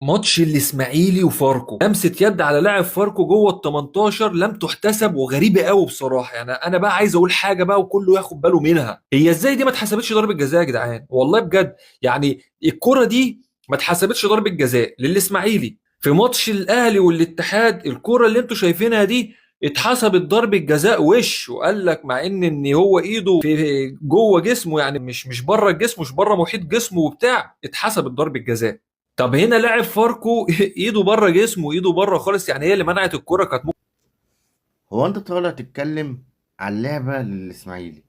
ماتش الاسماعيلي وفاركو، لمسه يد على لاعب فاركو جوه ال 18 لم تحتسب وغريبه قوي بصراحه. يعني انا بقى عايز اقول حاجه بقى وكله ياخد باله منها، هي ازاي دي ما اتحسبتش ضربه جزاء يا جدعان؟ والله بجد. يعني الكره دي ما اتحسبتش ضربه جزاء للاسماعيلي في ماتش الاهلي والاتحاد. الكره اللي انتوا شايفينها دي اتحسبت ضربه جزاء وش، وقال لك مع ان هو ايده في جوه جسمه، يعني مش بره الجسم، مش بره محيط جسمه وبتاع، اتحسبت ضربه جزاء. طب هنا لاعب فاركو ايده بره جسمه، ايده بره خالص، يعني هي اللي منعت الكرة كانت ممكن. هو انت طالع تتكلم على اللعبة للإسماعيلي؟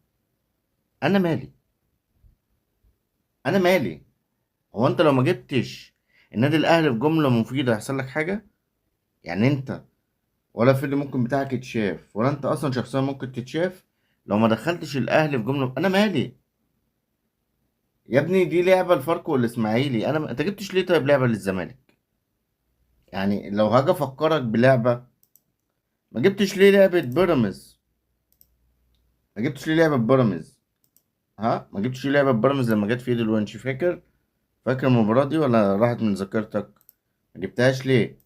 انا مالي؟ انا مالي؟ هو انت لو ما جبتش النادي الاهلي في جملة مفيدة هيحصل لك حاجة؟ يعني انت ولا الفيلم ممكن بتاعك يتشاف، ولا انت اصلا شخصيا ممكن تتشاف لو ما دخلتش الاهلي في جملة. انا مالي يا ابني؟ دي لعبة الفاركو والاسماعيلي. انت جبتش ليه طيب لعبة للزمالك؟ يعني لو هاجي افكرك بلعبة، ما جبتش ليه لعبة بيراميدز؟ ما جبتش ليه لعبة بيراميدز؟ ها، ما جبتش ليه لعبة بيراميدز لما جت في ايد الونش؟ فاكر المباراة دي ولا راحت من ذاكرتك؟ ما جبتهاش ليه؟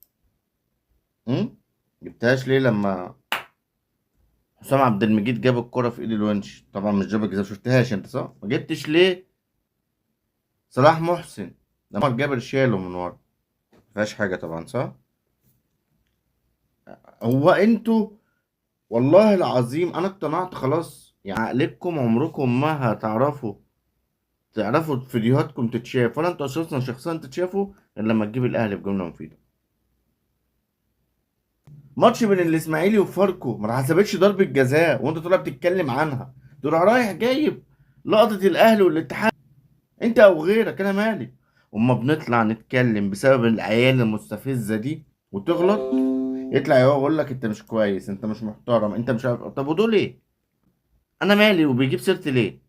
امم جبتهاش ليه لما حسام عبد المجيد جاب الكرة في ايد الونش؟ طبعا مش ضربة جزاء، شفتهاش انت صح؟ ما جبتش ليه صلاح محسن لما جابر شاله من ورا؟ ما فيهاش حاجة طبعا، صح؟ هو انتوا والله العظيم انا اقتنعت خلاص. يعني عقلكم عمركم ما تعرفوا فيديوهاتكم تتشاف، ولا انتوا اساسا شخصيا تتشافوا غير لما تجيب الاهلي في جملة مفيدة. ماتش بين الاسماعيلي وفاركو ما اتحسبتش ضربة جزاء وانت طالع بتتكلم عنها، تروح رايح جايب لقطة الاهلي والاتحاد. انت او غيرك، انا مالي؟ اما بنطلع نتكلم بسبب العيال المستفزة دي وتغلط، يطلع يقول لك انت مش كويس، انت مش محترم، انت مش عارف. طب ودول ايه؟ انا مالي وبيجيب سيرتي ليه؟